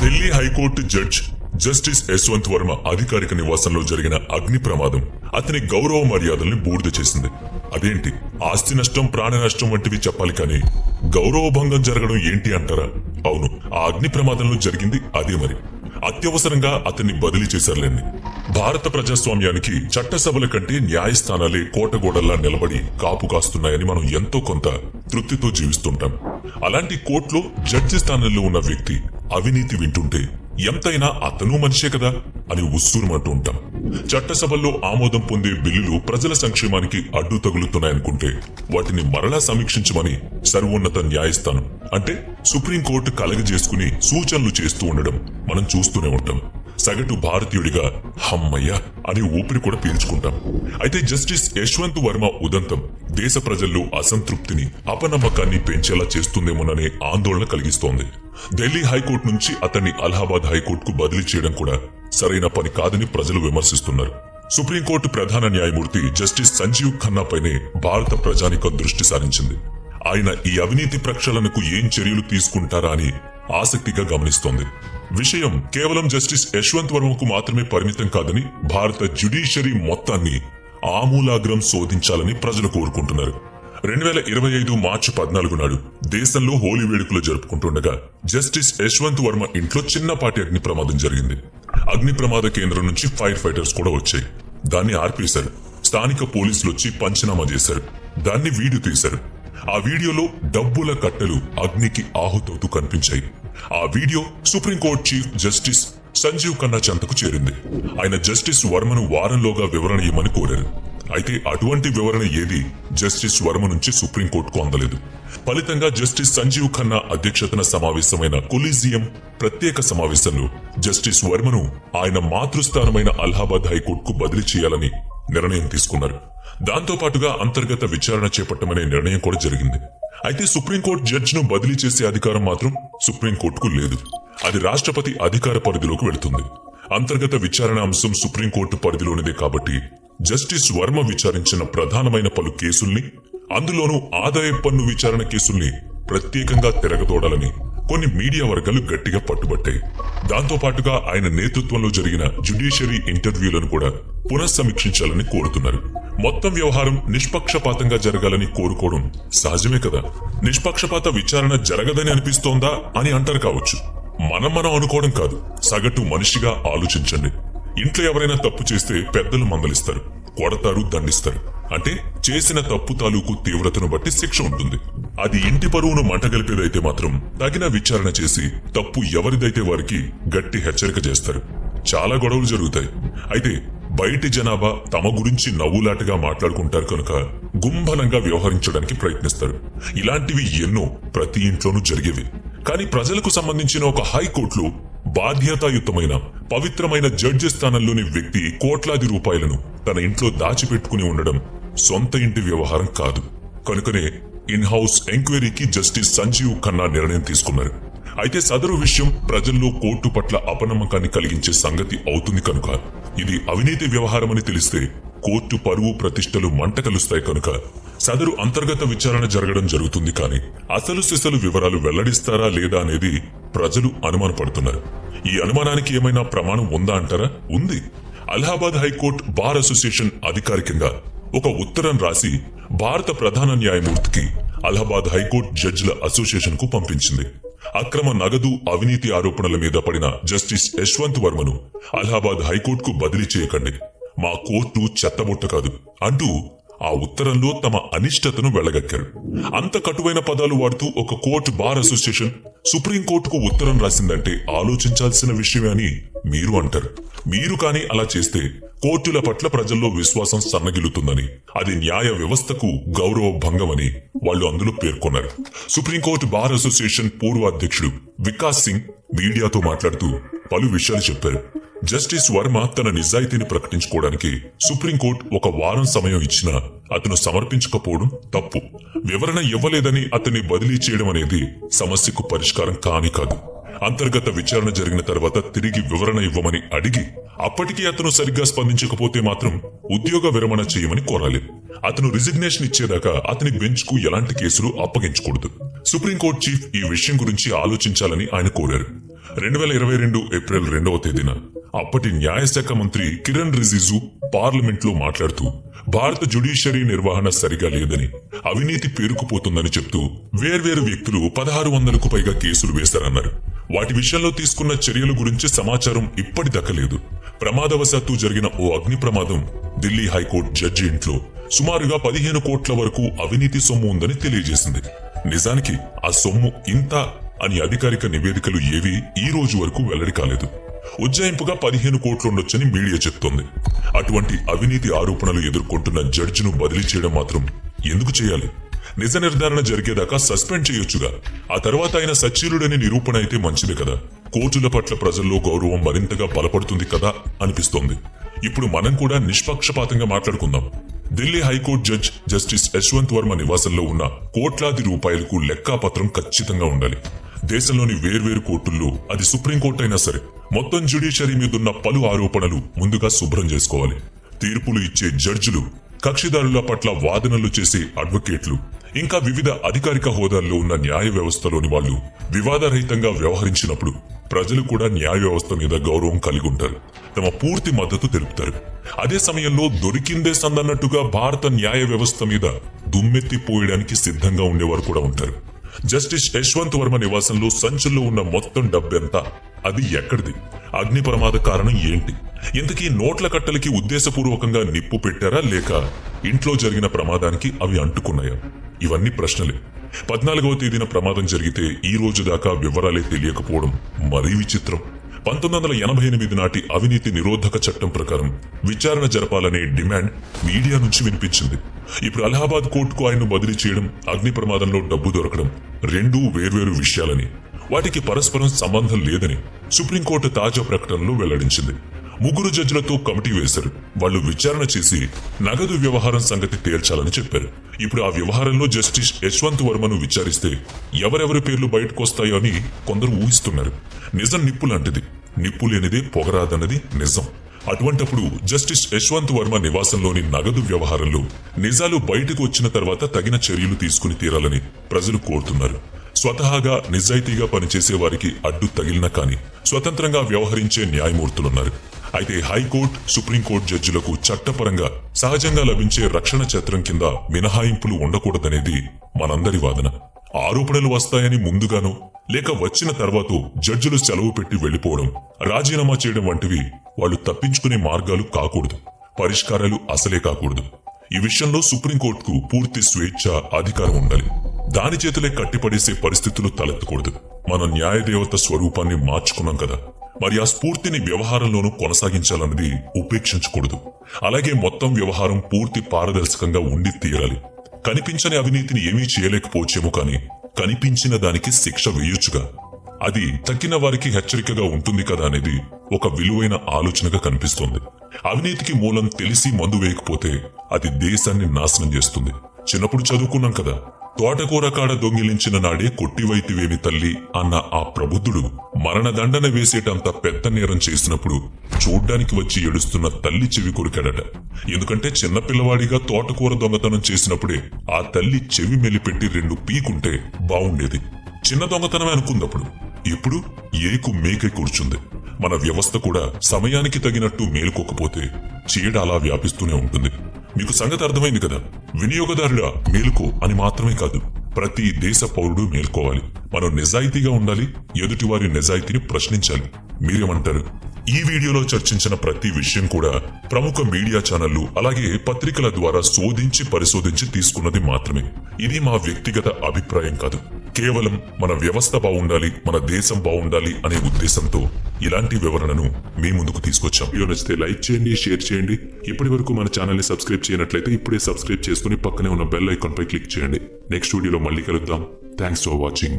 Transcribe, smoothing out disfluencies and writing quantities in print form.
Delhi high court judge justice Yashwant Varma అధికారిక నివాసంలో జరిగిన అగ్ని ప్రమాదం అతని గౌరవ మర్యాదల్ని బూడిద చేసింది. అదేంటి, ఆస్తి నష్టం ప్రాణ నష్టం వంటివి చెప్పాలి కానీ గౌరవ భంగం జరగడం ఏంటి అంటారా? అవును, ఆ అగ్ని ప్రమాదంలో జరిగింది అదే. మరి అత్యవసరంగా అతన్ని బదిలీ చేశారులేండి. భారత ప్రజాస్వామ్యానికి చట్టసభల కంటే న్యాయస్థానాలే కోటగోడల్లా నిలబడి కాపు కాస్తున్నాయని మనం ఎంతో కొంత తృప్తితో జీవిస్తుంటాం. అలాంటి కోర్టులో జడ్జి స్థానంలో ఉన్న వ్యక్తి అవినీతి వింటుంటే ఎంతైనా అతను మనిషే కదా అని ఉస్సూరుమంటూ ఉంటాం. చట్టసభల్లో ఆమోదం పొందే బిల్లులు ప్రజల సంక్షేమానికి అడ్డు తగులుతున్నాయనుకుంటే వాటిని మరలా సమీక్షించమని సర్వోన్నత న్యాయస్థానం అంటే సుప్రీంకోర్టు కలగజేసుకుని సూచనలు చేస్తూ ఉండడం మనం చూస్తూనే ఉంటాం. సగటు భారతీయుడిగా హమ్మయ్య అని ఊపిరి కూడా పీల్చుకుంటాం. అయితే జస్టిస్ యశ్వంత్ వర్మ ఉదంతం దేశ ప్రజల్లో అసంతృప్తిని అపనమ్మకాన్ని పెంచేలా చేస్తుందేమోననే ఆందోళన కలిగిస్తోంది. ఢిల్లీ హైకోర్టు నుంచి అతన్ని అలహాబాద్ హైకోర్టుకు బదిలీ చేయడం కూడా సరైన పని కాదని ప్రజలు విమర్శిస్తున్నారు. సుప్రీంకోర్టు ప్రధాన న్యాయమూర్తి జస్టిస్ సంజీవ్ ఖన్నా పైనే భారత ప్రజానీకం దృష్టి సారించింది. ఆయన ఈ అవినీతి ప్రక్షాళనకు ఏం చర్యలు తీసుకుంటారా అని ఆసక్తిగా గమనిస్తోంది. విషయం కేవలం జస్టిస్ యశ్వంత్ వర్మకు మాత్రమే పరిమితం కాదని భారత జ్యుడిషియరీ మొత్తాన్ని ఆమూలాగ్రం శోధించాలని ప్రజలు కోరుకుంటున్నారు. 2025 మార్చి 14 నాడు దేశంలో హోలీ వేడుకలు జరుపుకుంటుండగా జస్టిస్ యశ్వంత్ వర్మ ఇంట్లో చిన్నపాటి అగ్ని ప్రమాదం జరిగింది. అగ్ని ప్రమాద కేంద్రం నుంచి ఫైర్ ఫైటర్స్ కూడా వచ్చాయి. దాన్ని ఆర్పేశారు. స్థానిక పోలీసులు వచ్చి పంచనామా చేశారు. దాన్ని వీడియో తీశారు. ఆ వీడియోలో డబ్బుల కట్టెలు అగ్నికి ఆహుతవుతూ కనిపించాయి. ఆ video supreme court chief justice Sanjiv Khanna చెంతకు చేరింది. ఆయన జస్టిస్ వర్మను వారంలోగా వివరణ ఇవ్వమని కోరారు. అయితే అటువంటి వివరణ ఏది జస్టిస్ వర్మ నుంచి సుప్రీంకోర్టుకు అందలేదు. ఫలితంగా జస్టిస్ సంజీవ్ ఖన్నా అధ్యక్షతన సమావేశమైన కొలీజియం ప్రత్యేక సమావేశంలో జస్టిస్ వర్మను ఆయన మాతృస్థానమైన అలహాబాద్ హైకోర్టుకు బదిలీ చేయాలని నిర్ణయం తీసుకున్నారు. దాంతో పాటుగా అంతర్గత విచారణ చేపట్టమనే నిర్ణయం కూడా జరిగింది. అయితే సుప్రీంకోర్టు జడ్జిను బదిలీ చేసే అధికారం మాత్రం సుప్రీంకోర్టుకు లేదు. అది రాష్ట్రపతి అధికార పరిధిలోకి వెళుతుంది. అంతర్గత విచారణ అంశం సుప్రీంకోర్టు పరిధిలోనిదే కాబట్టి జస్టిస్ వర్మ విచారించిన ప్రధానమైన పలు కేసుల్ని, అందులోనూ ఆదాయ పన్ను విచారణ కేసుల్ని ప్రత్యేకంగా తిరగతోడాలని కొన్ని మీడియా వర్గాలు గట్టిగా పట్టుబట్టాయి. దాంతో పాటుగా ఆయన నేతృత్వంలో జరిగిన జ్యుడిషియరీ ఇంటర్వ్యూలను కూడా పునఃసమీక్షించాలని కోరుతున్నారు. మొత్తం వ్యవహారం నిష్పక్షపాతంగా జరగాలని కోరుకోవడం సహజమే కదా. నిష్పక్షపాత విచారణ జరగదని అనిపిస్తోందా అని అంటారు కావచ్చు. మనం అనుకోవడం కాదు. సగటు మనిషిగా ఆలోచించండి. ఇంట్లో ఎవరైనా తప్పు చేస్తే పెద్దలు మందలిస్తారు, కొడతారు, దండిస్తారు. అంటే చేసిన తప్పు తాలూకు తీవ్రతను బట్టి శిక్ష ఉంటుంది. అది ఇంటి పరువును మంటగలిపేదైతే మాత్రం తగిన విచారణ చేసి తప్పు ఎవరిదైతే వారికి గట్టి హెచ్చరిక చేస్తారు. చాలా గొడవలు జరుగుతాయి. అయితే బయటి జనాభా తమ గురించి నవ్వులాటగా మాట్లాడుకుంటారు కనుక గుంభనంగా వ్యవహరించడానికి ప్రయత్నిస్తారు. ఇలాంటివి ఎన్నో ప్రతి ఇంట్లోనూ జరిగేవి. కానీ ప్రజలకు సంబంధించిన ఒక హైకోర్టులో బాధ్యతాయుతమైన పవిత్రమైన జడ్జి స్థానంలోని వ్యక్తి కోట్లాది రూపాయలను తన ఇంట్లో దాచిపెట్టుకుని ఉండడం సొంత ఇంటి వ్యవహారం కాదు. కనుకనే ఇన్ హౌస్ ఎంక్వైరీకి జస్టిస్ సంజీవ్ ఖన్నా నిర్ణయం తీసుకున్నారు. అయితే సదరు విషయం ప్రజల్లో కోర్టు పట్ల అపనమ్మకాన్ని కలిగించే సంగతి అవుతుంది కనుక ఇది అవినీతి వ్యవహారమని తెలిస్తే కోర్టు పరువు ప్రతిష్టలు మంట కలుస్తాయి. కనుక సదరు అంతర్గత విచారణ జరగడం జరుగుతుంది. కానీ అసలు సిసలు వివరాలు వెల్లడిస్తారా లేదా అనేది ప్రజలు అనుమానపడుతున్నారు. ఈ అనుమానానికి ఏమైనా ప్రమాణం ఉందా అంటారా? ఉంది. అలహాబాద్ హైకోర్టు బార్ అసోసియేషన్ అధికారికంగా ఒక ఉత్తరం రాసి భారత ప్రధాన న్యాయమూర్తికి అలహాబాద్ హైకోర్టు జడ్జిల అసోసియేషన్ కు పంపించింది. అక్రమ నగదు అవినీతి ఆరోపణల మీద పడిన జస్టిస్ యశ్వంత్ వర్మను అలహాబాద్ హైకోర్టుకు బదిలీ చేయకండి, మా కోర్టు చెత్తబుట్ట కాదు అంటూ ఆ ఉత్తరంలో తమ అనిష్టతను వెళ్లగక్కారు. అంత కటువైన పదాలు వాడుతూ ఒక కోర్టు బార్ అసోసియేషన్ సుప్రీంకోర్టుకు ఉత్తరం రాసిందంటే ఆలోచించాల్సిన విషయమే అని మీరు అంటారు. మీరు కాని అలా చేస్తే కోర్టుల పట్ల ప్రజల్లో విశ్వాసం సన్నగిలుతుందని, అది న్యాయ వ్యవస్థకు గౌరవ భంగమని వాళ్ళు అందులో పేర్కొన్నారు. సుప్రీంకోర్టు బార్ అసోసియేషన్ పూర్వ అధ్యక్షుడు వికాస్ సింగ్ మీడియాతో మాట్లాడుతూ పలు విషయాలు చెప్పారు. జస్టిస్ వర్మ తన నిజాయితీని ప్రకటించుకోవడానికి సుప్రీంకోర్టు ఒక వారం సమయం ఇచ్చినా అతను సమర్పించకపోవడం తప్పు. వివరణ ఇవ్వలేదని అతన్ని బదిలీ చేయడం అనేది సమస్యకు పరిష్కారం కాని కాదు. అంతర్గత విచారణ జరిగిన తర్వాత తిరిగి వివరణ ఇవ్వమని అడిగి అప్పటికీ అతను సరిగ్గా స్పందించకపోతే మాత్రం ఉద్యోగ విరమణ చేయమని కోరాలి. అతను రిజిగ్నేషన్ ఇచ్చేదాకా అతని బెంచ్ కు ఎలాంటి కేసులు అప్పగించకూడదు. సుప్రీంకోర్టు చీఫ్ ఈ విషయం గురించి ఆలోచించాలని ఆయన కోరారు. 2022 ఏప్రిల్ 2వ తేదీన అప్పటి న్యాయశాఖ మంత్రి కిరణ్ రిజిజు పార్లమెంట్లో మాట్లాడుతూ భారత జ్యుడిషియరీ నిర్వహణ సరిగా లేదని, అవినీతి పేరుకుపోతుందని చెప్తూ వేర్వేరు వ్యక్తులు 1600కు పైగా కేసులు వేశారన్నారు. వాటి విషయంలో తీసుకున్న చర్యల గురించి సమాచారం ఇప్పటి దక్కలేదు. ప్రమాదవశాత్తు జరిగిన ఓ అగ్ని ప్రమాదం ఢిల్లీ హైకోర్టు జడ్జి ఇంట్లో సుమారుగా 15 కోట్ల వరకు అవినీతి సొమ్ము ఉందని తెలియజేసింది. నిజానికి ఆ సొమ్ము ఇంత అని అధికారిక నివేదికలు ఏవీ ఈ రోజు వరకు వెల్లడి కాలేదు. ఉజ్జాయింపుగా 15 కోట్లుండొచ్చని మీడియా చెప్తోంది. అటువంటి అవినీతి ఆరోపణలు ఎదుర్కొంటున్న జడ్జిను బదిలీ చేయడం మాత్రం ఎందుకు చేయాలి? నిజ నిర్ధారణ జరిగేదాకా సస్పెండ్ చేయొచ్చుగా. ఆ తర్వాత ఆయన సచ్చీలుడని నిరూపణ అయితే మంచిది కదా. కోర్టుల పట్ల ప్రజల్లో గౌరవం మరింతగా బలపడుతుంది కదా అనిపిస్తోంది. ఇప్పుడు మనం కూడా నిష్పక్షపాతంగా మాట్లాడుకుందాం. Delhi high court judge justice Yashwant Varma నివాసంలో ఉన్న కోట్లాది రూపాయలకు లెక్కాపత్రం ఖచ్చితంగా ఉండాలి. దేశంలోని వేర్వేరు కోర్టుల్లో, అది సుప్రీంకోర్టు అయినా సరే, మొత్తం జ్యుడిషియరీ మీదున్న పలు ఆరోపణలు ముందుగా శుభ్రం చేసుకోవాలి. తీర్పులు ఇచ్చే జడ్జిలు, కక్షిదారుల పట్ల వాదనలు చేసే అడ్వకేట్లు, ఇంకా వివిధ అధికారిక హోదాల్లో ఉన్న న్యాయ వ్యవస్థలోని వాళ్లు వివాదరహితంగా వ్యవహరించినప్పుడు ప్రజలు కూడా న్యాయ వ్యవస్థ మీద గౌరవం కలిగి ఉంటారు, తమ పూర్తి మద్దతు తెలుపుతారు. అదే సమయంలో దొరికిందే సందన్నట్టుగా భారత న్యాయ వ్యవస్థ మీద దుమ్మెత్తిపోయడానికి సిద్ధంగా ఉండేవారు కూడా ఉంటారు. జస్టిస్ యశ్వంత్ వర్మ నివాసంలో సంచుల్లో ఉన్న మొత్తం డబ్బెంత? అది ఎక్కడిది? అగ్ని ప్రమాద కారణం ఏంటి? ఇంతకీ నోట్ల కట్టలకి ఉద్దేశపూర్వకంగా నిప్పు పెట్టారా, లేక ఇంట్లో జరిగిన ప్రమాదానికి అవి అంటుకున్నాయా? ఇవన్నీ ప్రశ్నలే. 14వ తేదీన ప్రమాదం జరిగితే ఈ రోజు దాకా వివరాలే తెలియకపోవడం మరీ విచిత్రం. 1988 నాటి అవినీతి నిరోధక చట్టం ప్రకారం విచారణ జరపాలనే డిమాండ్ మీడియా నుంచి వినిపించింది. ఇప్పుడు అలహాబాద్ కోర్టుకు ఆయన్ను బదిలీ చేయడం, అగ్ని ప్రమాదంలో డబ్బు దొరకడం రెండూ వేర్వేరు విషయాలని, వాటికి పరస్పరం సంబంధం లేదని సుప్రీంకోర్టు తాజా ప్రకటనలో వెల్లడించింది. 3 జడ్జిలతో కమిటీ వేశారు. వాళ్లు విచారణ చేసి నగదు వ్యవహారం సంగతి తేల్చాలని చెప్పారు. ఇప్పుడు ఆ వ్యవహారంలో జస్టిస్ యశ్వంత్ వర్మను విచారిస్తే ఎవరెవరి పేర్లు బయటకొస్తాయో అని కొందరు ఊహిస్తున్నారు. నిజం నిప్పు లాంటిది. నిప్పు లేనిదే పొగరాదన్నది నిజం. అటువంటప్పుడు జస్టిస్ యశ్వంత్ వర్మ నివాసంలోని నగదు వ్యవహారంలో నిజాలు బయటకు వచ్చిన తర్వాత తగిన చర్యలు తీసుకుని తీరాలని ప్రజలు కోరుతున్నారు. స్వతహాగా నిజాయితీగా పనిచేసే వారికి అడ్డు తగిలినా కానీ స్వతంత్రంగా వ్యవహరించే న్యాయమూర్తులున్నారు. అయితే హైకోర్టు, సుప్రీంకోర్టు జడ్జిలకు చట్టపరంగా సహజంగా లభించే రక్షణ చట్రం కింద మినహాయింపులు ఉండకూడదనేది మనందరి వాదన. ఆరోపణలు వస్తాయని ముందుగానో లేక వచ్చిన తర్వాత జడ్జిలు సెలవు పెట్టి వెళ్లిపోవడం, రాజీనామా చేయడం వంటివి వాళ్లు తప్పించుకునే మార్గాలు కాకూడదు, పరిష్కారాలు అసలే కాకూడదు. ఈ విషయంలో సుప్రీంకోర్టుకు పూర్తి స్వేచ్ఛ, అధికారం ఉండాలి. దాని చేతులే కట్టిపడేసే పరిస్థితులు తలెత్తకూడదు. మనం న్యాయదేవత స్వరూపాన్ని మార్చుకున్నాం కదా, మరి ఆ స్ఫూర్తిని వ్యవహారంలోనూ కొనసాగించాలన్నది ఉపేక్షించకూడదు. అలాగే మొత్తం వ్యవహారం పూర్తి పారదర్శకంగా ఉండి తీరాలి. కనిపించని అవినీతిని ఏమీ చేయలేకపోవచ్చేమో కానీ కనిపించిన దానికి శిక్ష వేయొచ్చుగా. అది తక్కిన వారికి హెచ్చరికగా ఉంటుంది కదా అనేది ఒక విలువైన ఆలోచనగా కనిపిస్తోంది. అవినీతికి మూలం తెలిసి మందు వేయకపోతే అది దేశాన్ని నాశనం చేస్తుంది. చిన్నప్పుడు చదువుకున్నాం కదా, తోటకూర కాడ దొంగిలించిన నాడే కొట్టివైతివేమి తల్లి అన్న ఆ ప్రబుద్ధుడు మరణదండన వేసేటంత పెద్ద నేరం చేసినప్పుడు చూడ్డానికి వచ్చి ఏడుస్తున్న తల్లి చెవి కొరికాడట. ఎందుకంటే చిన్నపిల్లవాడిగా తోటకూర దొంగతనం చేసినప్పుడే ఆ తల్లి చెవి మెలిపెట్టి 2 పీకుంటే బావుండేది. చిన్న దొంగతనమే అనుకుందప్పుడు. ఇప్పుడు ఏకు మేకై కూర్చుంది. మన వ్యవస్థ కూడా సమయానికి తగినట్టు మేలుకోకపోతే చీడ అలా వ్యాపిస్తూనే ఉంటుంది. మీకు సంగతి అర్థమైంది కదా. వినియోగదారుల మేలుకో అని మాత్రమే కాదు, ప్రతి దేశ పౌరుడు మేల్కోవాలి. మనం నిజాయితీగా ఉండాలి, ఎదుటివారి నిజాయితీని ప్రశ్నించాలి. మీరేమంటారు? ఈ వీడియోలో చర్చించిన ప్రతి విషయం కూడా ప్రముఖ మీడియా ఛానళ్లు అలాగే పత్రికల ద్వారా శోధించి పరిశోధించి తీసుకున్నది మాత్రమే. ఇది మా వ్యక్తిగత అభిప్రాయం కాదు. కేవలం మన వ్యవస్థ బాగుండాలి, మన దేశం బాగుండాలి అనే ఉద్దేశంతో ఇలాంటి వివరణను మీ ముందుకు తీసుకొచ్చాం. వీడియో నచ్చితే లైక్ చేయండి, షేర్ చేయండి. ఇప్పటి వరకు మన ఛానల్ ని సబ్స్క్రైబ్ చేయనట్లయితే ఇప్పుడే సబ్స్క్రైబ్ చేసుకుని పక్కనే ఉన్న బెల్ ఐకాన్ పై క్లిక్ చేయండి. నెక్స్ట్ వీడియోలో మళ్ళీ కలుద్దాం. Thanks for watching.